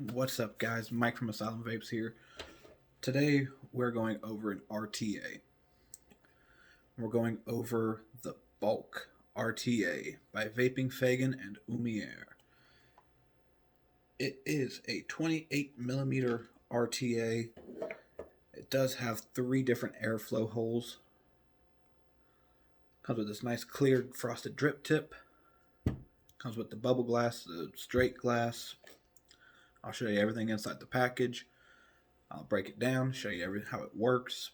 What's up, guys? Mike from Asylum Vapes here. Today we're going over an RTA. We're going over the Bulk RTA by VapnFagan&Omier. It is a 28mm RTA. It does have 3 different airflow holes. Comes with this nice clear frosted drip tip. Comes with the bubble glass, the straight glass. I'll show you everything inside the package. I'll break it down, show you how it works.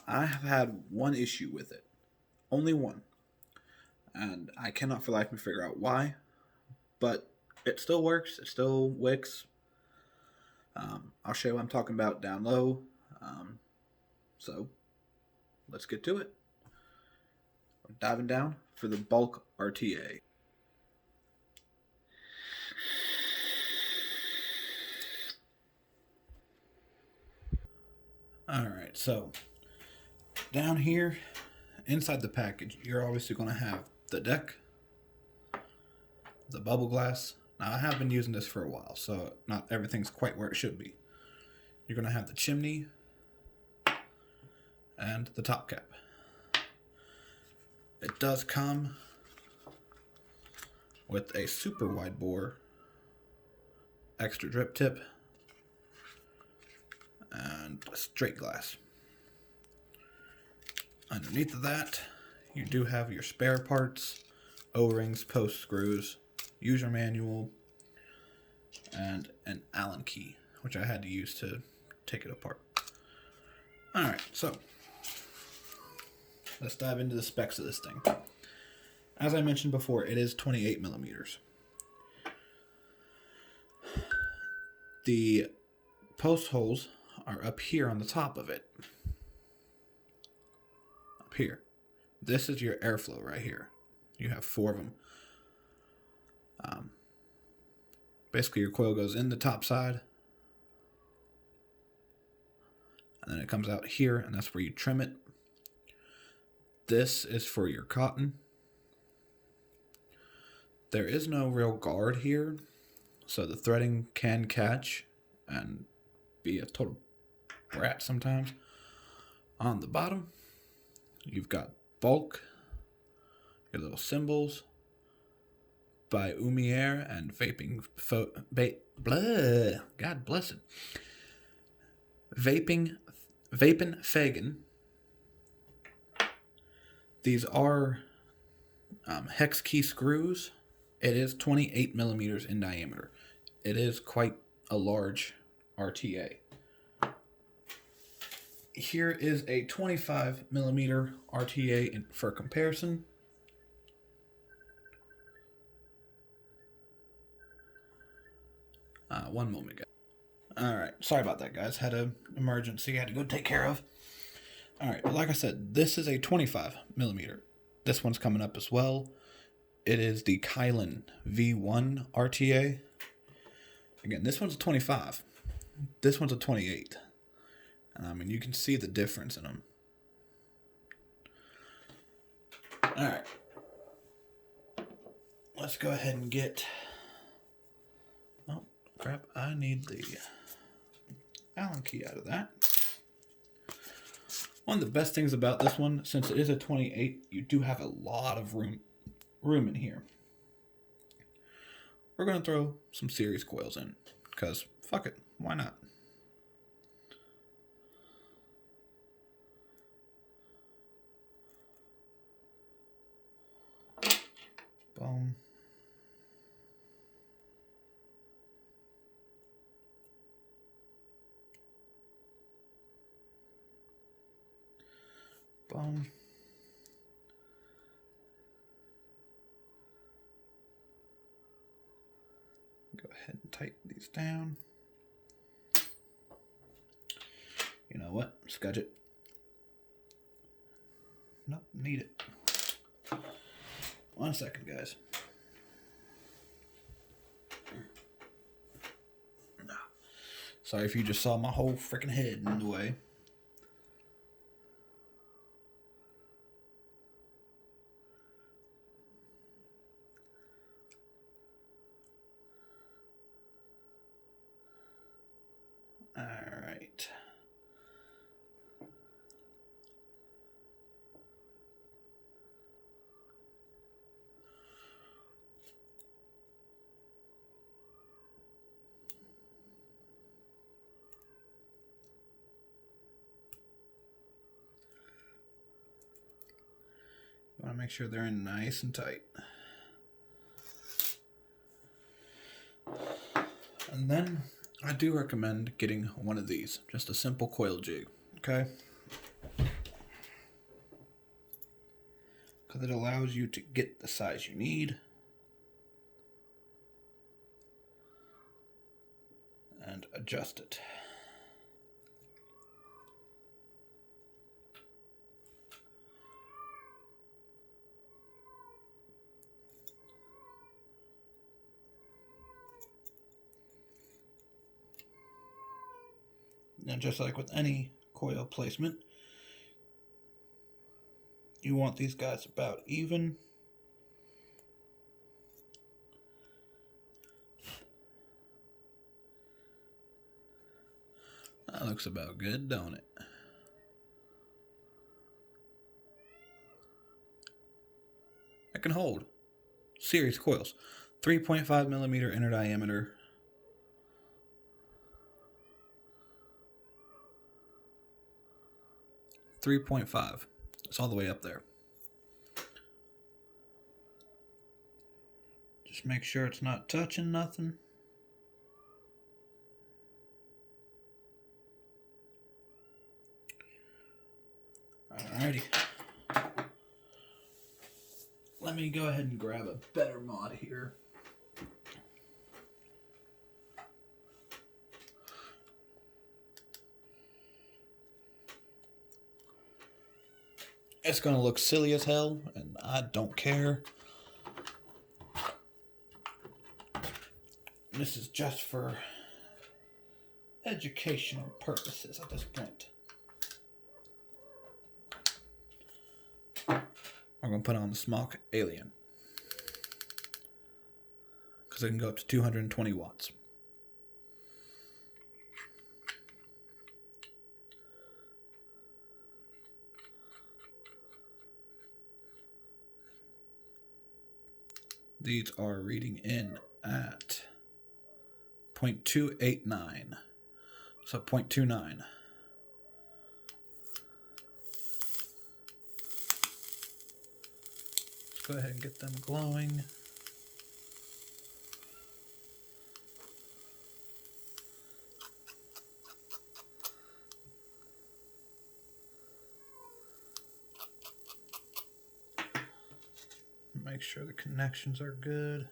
I have had one issue with it. Only one. And I cannot for life of me figure out why. But it still works. It still wicks. I'll show you what I'm talking about down low. So, let's get to it. We're diving down for the Bulk RTA. Alright, so down here inside the package, you're obviously going to have the deck, the bubble glass. Now, I have been using this for a while, so not everything's quite where it should be. You're going to have the chimney and the top cap. It does come with a super wide bore extra drip tip and a straight glass. Underneath of that, you do have your spare parts, O-rings, post screws, user manual, and an Allen key, which I had to use to take it apart. Alright, so let's dive into the specs of this thing. As I mentioned before, it is 28mm. The post holes are up here on the top of it. Up here. This is your airflow right here. You have 4 of them. Basically, your coil goes in the top side. And then it comes out here, and that's where you trim it. This is for your cotton. There is no real guard here, so the threading can catch and be a total brat sometimes. On the bottom, you've got Bulk, your little symbols, by Omier and God bless it. VapnFagan. These are hex key screws. It is 28mm in diameter. It is quite a large RTA. Here is a 25mm RTA for comparison. One moment, guys. Alright, sorry about that, guys. Had an emergency I had to go take care of. Alright, like I said, this is a 25mm. This one's coming up as well. It is the Kylan V1 RTA. Again, this one's a 25. This one's a 28. And I mean, you can see the difference in them. Alright. Let's go ahead and get... Oh, crap. I need the Allen key out of that. One of the best things about this one, since it is a 28, you do have a lot of room in here. We're going to throw some series coils in, because fuck it, why not? Boom. Boom. Go ahead and tighten these down. You know what? Scudge it. Nope, need it. 1 second, guys. Sorry if you just saw my whole freaking head in the way. want to make sure they're in nice and tight. And then I do recommend getting one of these, just a simple coil jig, okay? Because it allows you to get the size you need and adjust it. Now, just like with any coil placement, you want these guys about even. That looks about good, don't it? I can hold series coils, 3.5 millimeter inner diameter. 3.5. It's all the way up there. Just make sure it's not touching nothing. Alrighty. Let me go ahead and grab a better mod here. It's going to look silly as hell, and I don't care. This is just for educational purposes at this point. I'm going to put on the Smock Alien, because it can go up to 220 watts. These are reading in at 0.289, so 0.29. Let's go ahead and get them glowing. Make sure the connections are good.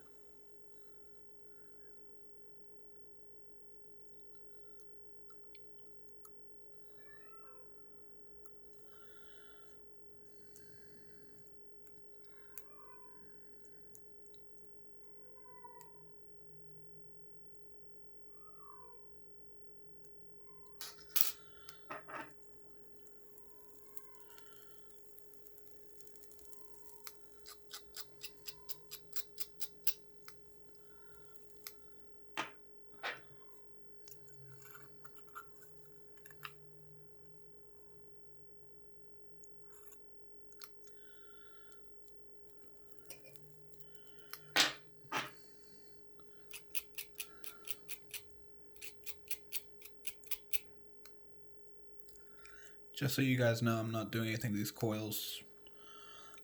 Just so you guys know, I'm not doing anything to these coils.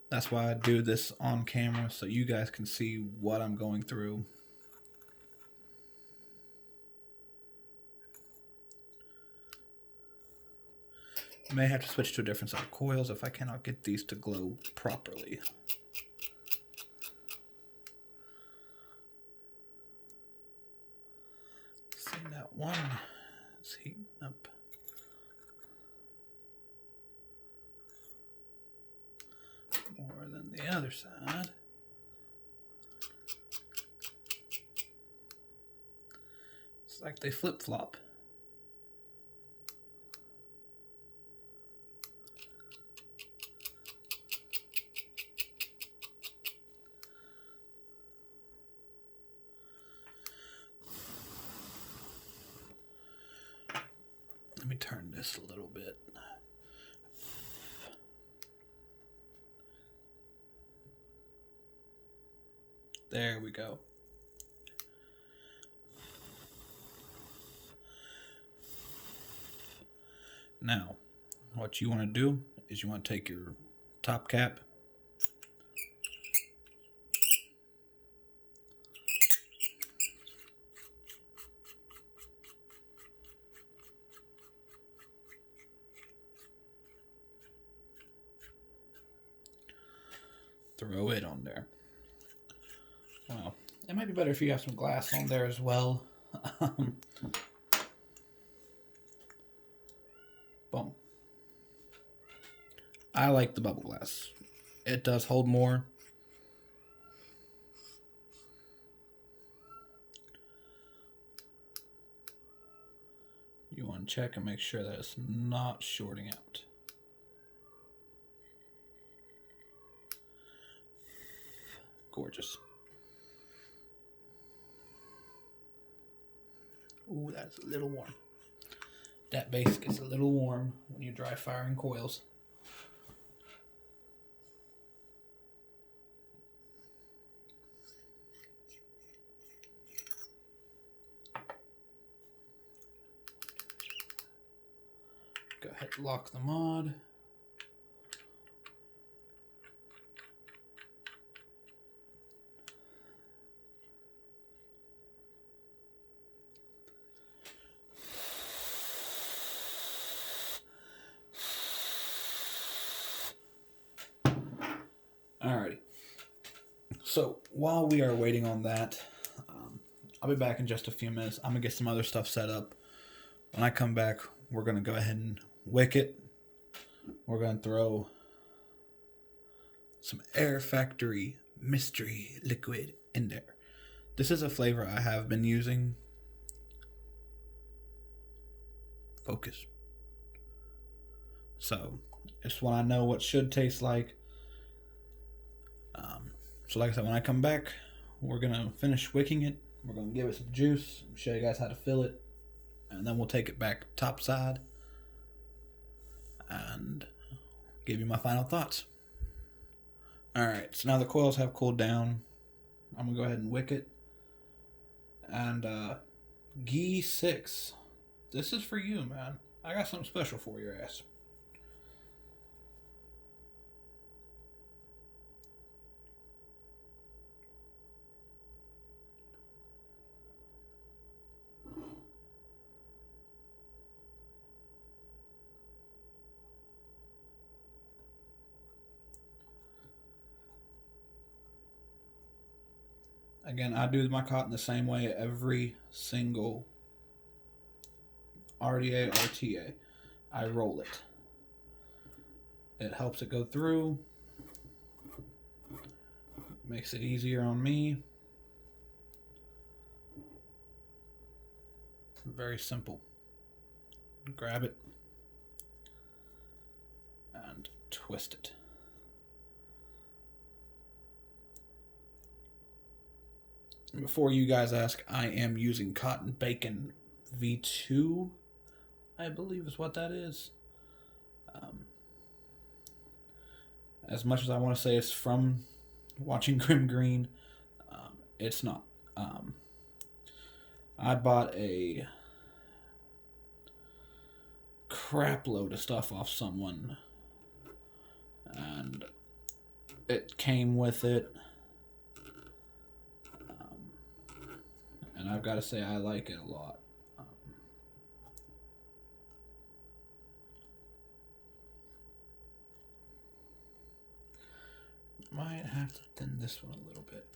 That's why I do this on camera, so you guys can see what I'm going through. I may have to switch to a different set of coils if I cannot get these to glow properly. See, that one is heating up. More than the other side. It's like they flip-flop. Let me turn this a little bit. There we go. Now, what you want to do is you want to take your top cap, throw it on there. Well, it might be better if you have some glass on there as well. Boom. I like the bubble glass. It does hold more. You want to check and make sure that it's not shorting out. Gorgeous. Ooh, that's a little warm. That base gets a little warm when you're dry firing coils. Go ahead and lock the mod. Alrighty. So while we are waiting on that, I'll be back in just a few minutes. I'm going to get some other stuff set up. When I come back, we're going to go ahead and wick it. We're going to throw some Air Factory Mystery Liquid in there. This is a flavor I have been using. Focus. So it's one I know what should taste like. So like I said, when I come back, we're going to finish wicking it. We're going to give it some juice, show you guys how to fill it, and then we'll take it back top side and give you my final thoughts. Alright, so now the coils have cooled down. I'm going to go ahead and wick it. And Gee 6, this is for you, man. I got something special for your ass. Again, I do my cotton the same way every single RTA. I roll it. It helps it go through. Makes it easier on me. Very simple. Grab it and twist it. Before you guys ask, I am using Cotton Bacon V2, I believe is what that is. As much as I want to say it's from watching Grim Green, it's not. I bought a crap load of stuff off someone, and it came with it. And I've got to say, I like it a lot. Might have to thin this one a little bit.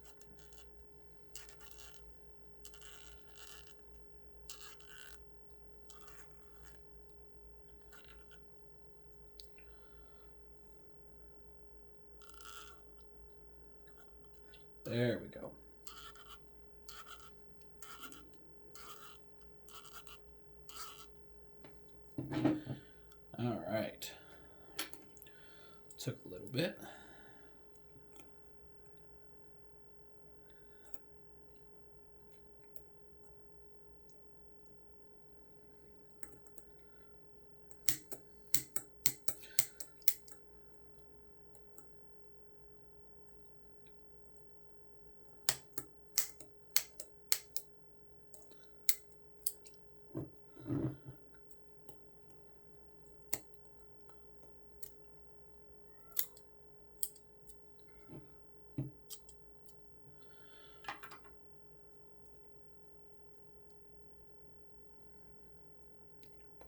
There we go. All right. Took a little bit.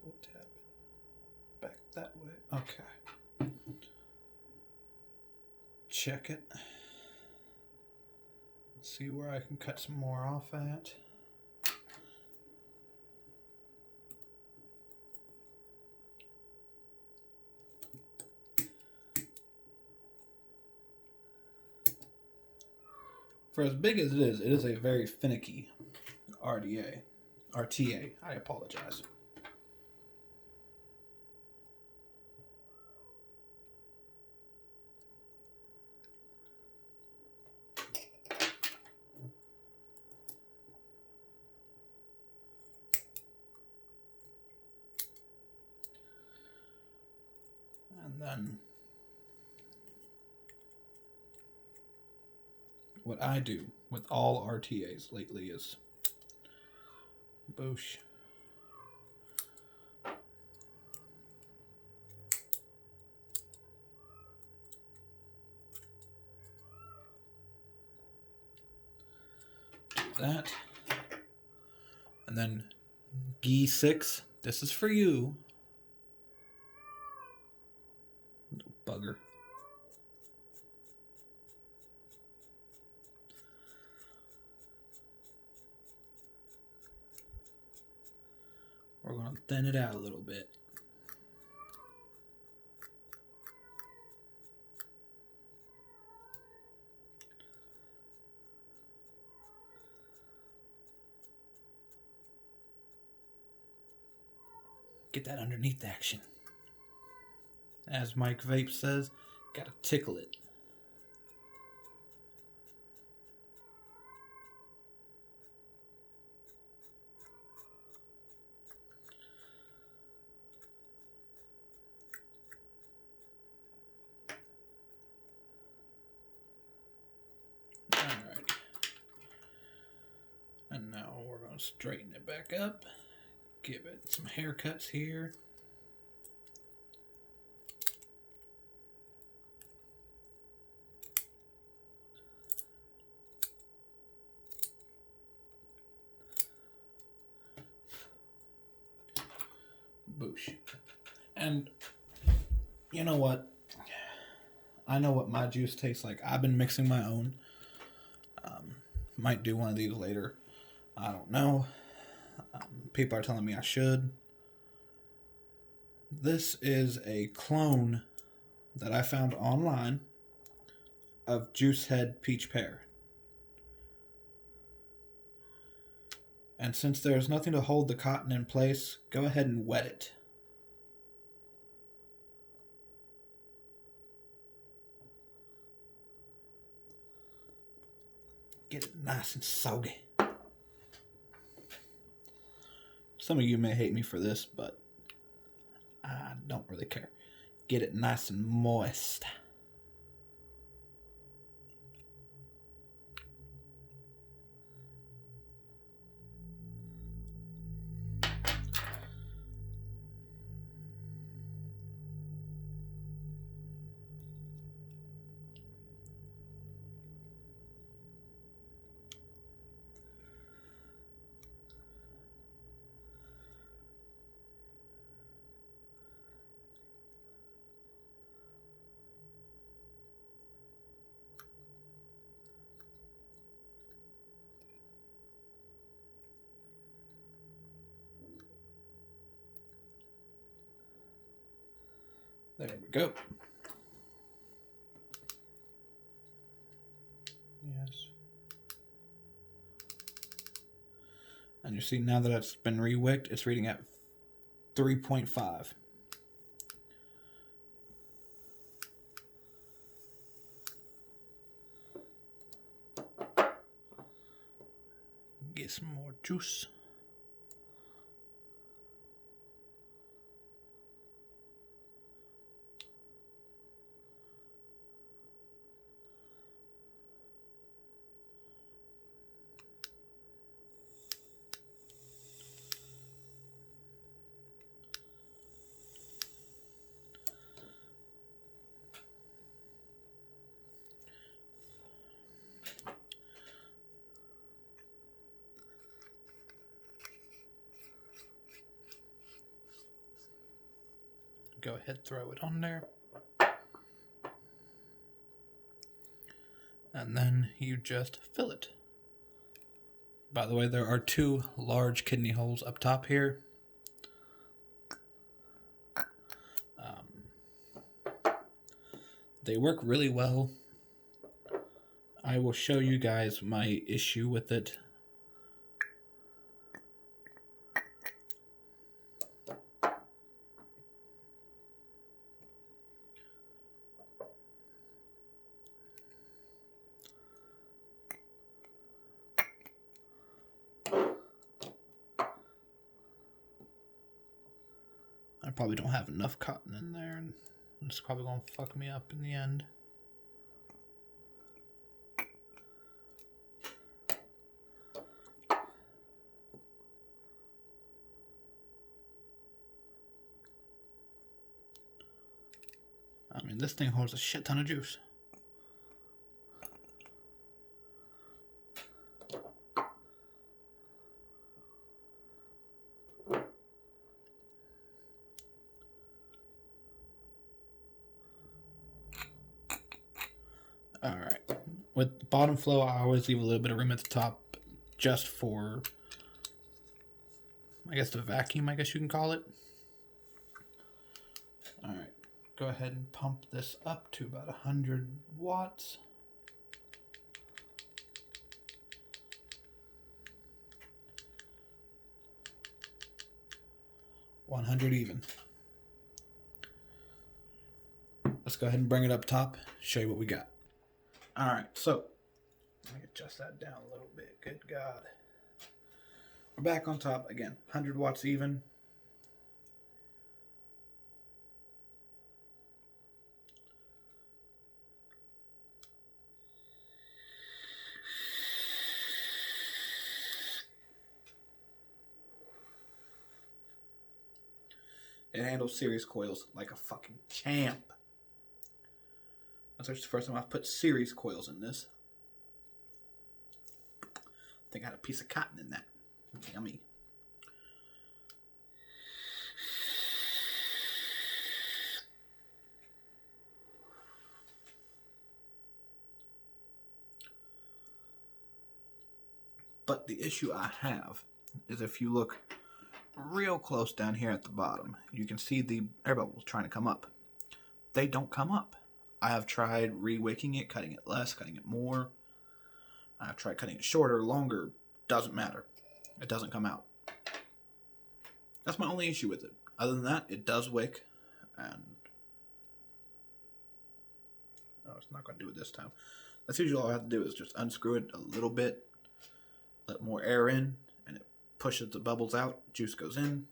Pull tab it back that way. Okay. check it. See where I can cut some more off at. For as big as it is a very finicky RTA. I apologize. And then what I do with all RTAs lately is boosh. Do that. And then G6, this is for you. Little bugger. We're going to thin it out a little bit. Get that underneath action. As Mike Vape says, gotta tickle it. Alrighty. And now we're going to straighten it back up. Give it some haircuts here. Boosh. And you know what? I know what my juice tastes like. I've been mixing my own. Might do one of these later. I don't know. People are telling me I should. This is a clone that I found online of Juice Head Peach Pear. And since there's nothing to hold the cotton in place, go ahead and wet it. Get it nice and soggy. Some of you may hate me for this, but I don't really care. Get it nice and moist. There we go. Yes. And you see now that it's been re-wicked, it's reading at 3.5. Get some more juice. Go ahead, throw it on there. and then you just fill it. By the way, there are 2 large kidney holes up top here. They work really well. I will show you guys my issue with it. I probably don't have enough cotton in there, and it's probably going to fuck me up in the end. I mean, this thing holds a shit ton of juice. Alright. With bottom flow, I always leave a little bit of room at the top just for, I guess, the vacuum, I guess you can call it. Alright. Go ahead and pump this up to about 100 watts. $100 even. Let's go ahead and bring it up top, show you what we got. Alright, so let me adjust that down a little bit. Good God. We're back on top again. 100 watts even. It handles series coils like a fucking champ. That's the first time I've put series coils in this. I think I had a piece of cotton in that. Yummy. But the issue I have is if you look real close down here at the bottom, you can see the air bubbles trying to come up. They don't come up. I have tried re-wicking it, cutting it less, cutting it more. I've tried cutting it shorter, longer. Doesn't matter. It doesn't come out. That's my only issue with it. Other than that, it does wick. And no, it's not going to do it this time. That's usually all I have to do is just unscrew it a little bit, let more air in, and it pushes the bubbles out. Juice goes in.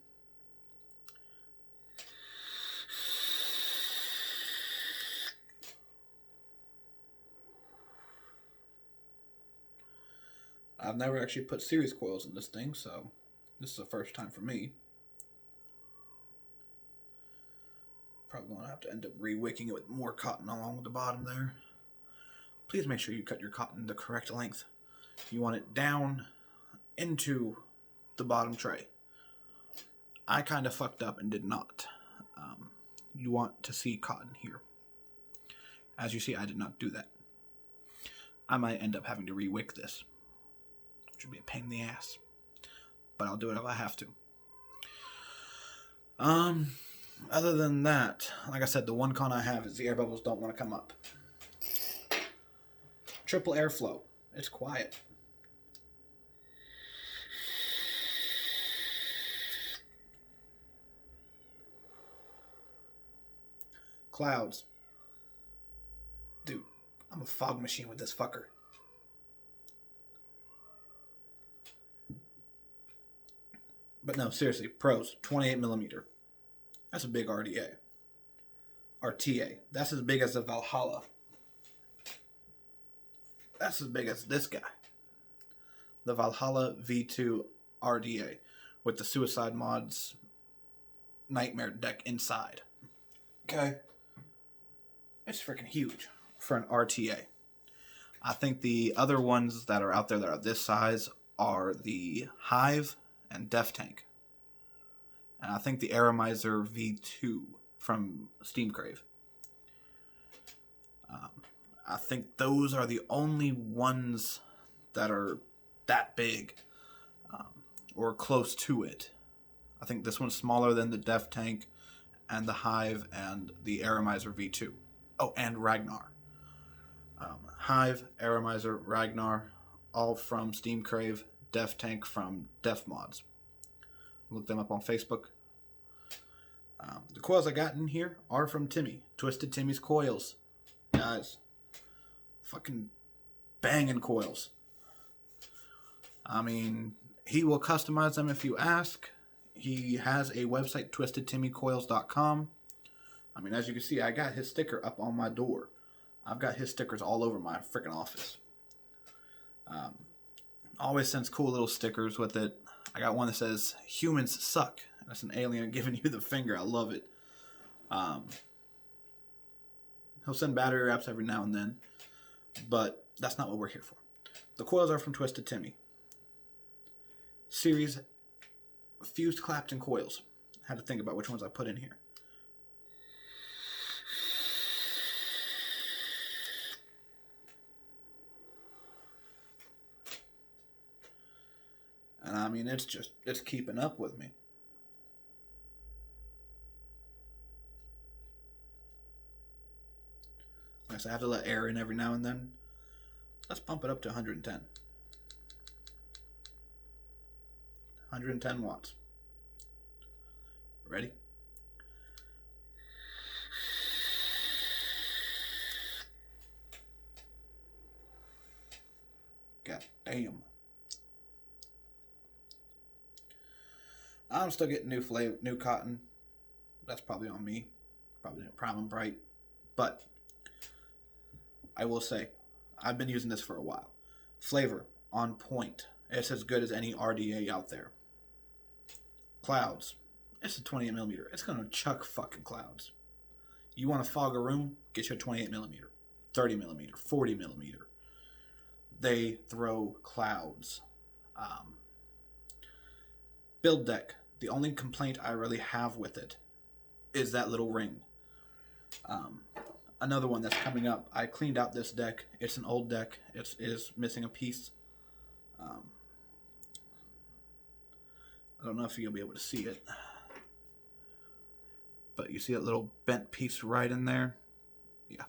I've never actually put series coils in this thing, so this is the first time for me. Probably going to have to end up re-wicking it with more cotton along the bottom there. Please make sure you cut your cotton the correct length. You want it down into the bottom tray. I kind of fucked up and did not. You want to see cotton here. As you see, I did not do that. I might end up having to re-wick this, which would be a pain in the ass. But I'll do it if I have to. Other than that, like I said, the one con I have is the air bubbles don't want to come up. Triple airflow. It's quiet. Clouds. Dude, I'm a fog machine with this fucker. But no, seriously, pros, 28 millimeter. That's a big RTA. That's as big as the Valhalla. That's as big as this guy. The Valhalla V2 RDA with the Suicide Mods Nightmare deck inside. Okay. It's freaking huge for an RTA. I think the other ones that are out there that are this size are the Hive and Def Tank. And I think the Aramizer V2 from Steam Crave. I think those are the only ones that are that big, or close to it. I think this one's smaller than the Def Tank and the Hive and the Aramizer V2. Oh, and Ragnar. Hive, Aramizer, Ragnar, all from Steam Crave. Def Tank from Def Mods. Look them up on Facebook. The coils I got in here are from Timmy. Twisted Timmy's Coils. Guys, fucking banging coils. I mean, he will customize them if you ask. He has a website, twistedtimmycoils.com. I mean, as you can see, I got his sticker up on my door. I've got his stickers all over my freaking office. Always sends cool little stickers with it. I got one that says, "Humans suck." That's an alien giving you the finger. I love it. He'll send battery wraps every now and then, but that's not what we're here for. The coils are from Twisted Timmy. Series fused Clapton coils. I had to think about which ones I put in here. And I mean, it's keeping up with me. I guess I have to let air in every now and then. Let's pump it up to 110. 110 watts. Ready? God damn. I'm still getting new cotton. That's probably on me. Probably didn't prime them bright. But I will say, I've been using this for a while. Flavor, on point. It's as good as any RDA out there. Clouds. It's a 28 millimeter. It's going to chuck fucking clouds. You want to fog a room? Get you a 28 millimeter, 30 millimeter, 40 millimeter. They throw clouds. Build deck. The only complaint I really have with it is that little ring. Another one that's coming up. I cleaned out this deck. It's an old deck. It is missing a piece. I don't know if you'll be able to see it, but you see that little bent piece right in there? Yeah.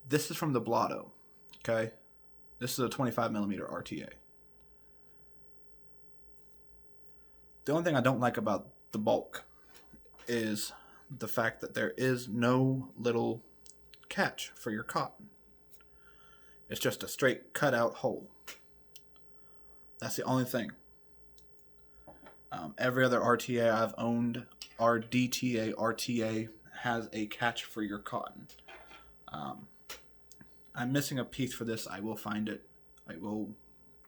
This is from the Blotto. Okay? This is a 25 millimeter RTA. The only thing I don't like about the bulk is the fact that there is no little catch for your cotton. It's just a straight cutout hole. That's the only thing. Every other RTA I've owned, our DTA RTA, has a catch for your cotton. I'm missing a piece for this. I will find it. I will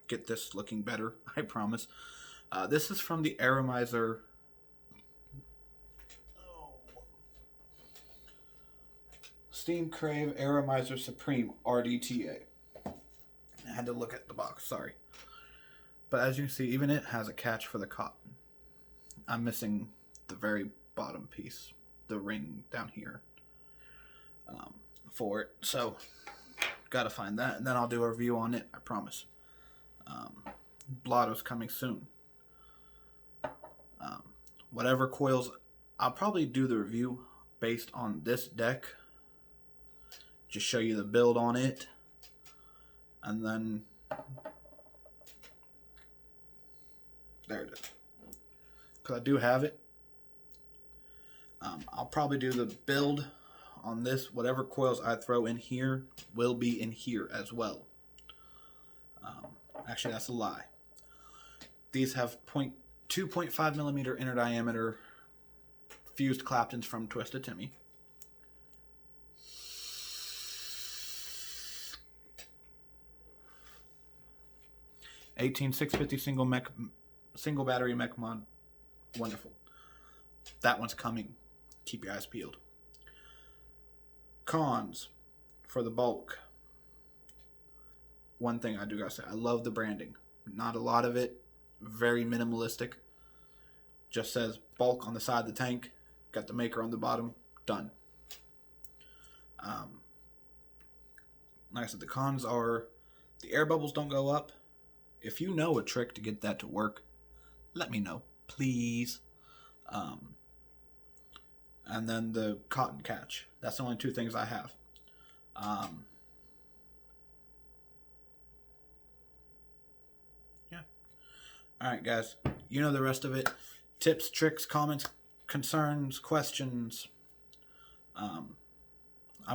get this looking better, I promise. This is from the Aramizer. Steam Crave Aramizer Supreme RDTA. I had to look at the box, sorry. But as you can see, even it has a catch for the cotton. I'm missing the very bottom piece, the ring down here, for it. So, gotta find that, and then I'll do a review on it, I promise. Blotto's coming soon. Whatever coils, I'll probably do the review based on this deck. Just show you the build on it. And then there it is. Because I do have it. I'll probably do the build on this. Whatever coils I throw in here will be in here as well. Actually, that's a lie. These have 2.5 millimeter inner diameter fused Claptons from Twisted Timmy. (18,650) single battery mech mod. Wonderful. That one's coming. Keep your eyes peeled. Cons for the bulk. One thing I do gotta say, I love the branding. Not a lot of it. Very minimalistic. Just says bulk on the side of the tank. Got the maker on the bottom. Done. like I said, the cons are the air bubbles don't go up. If you know a trick to get that to work, let me know, please. And then the cotton catch. That's the only two things I have. Yeah. All right, guys. You know the rest of it. Tips, tricks, comments, concerns, questions.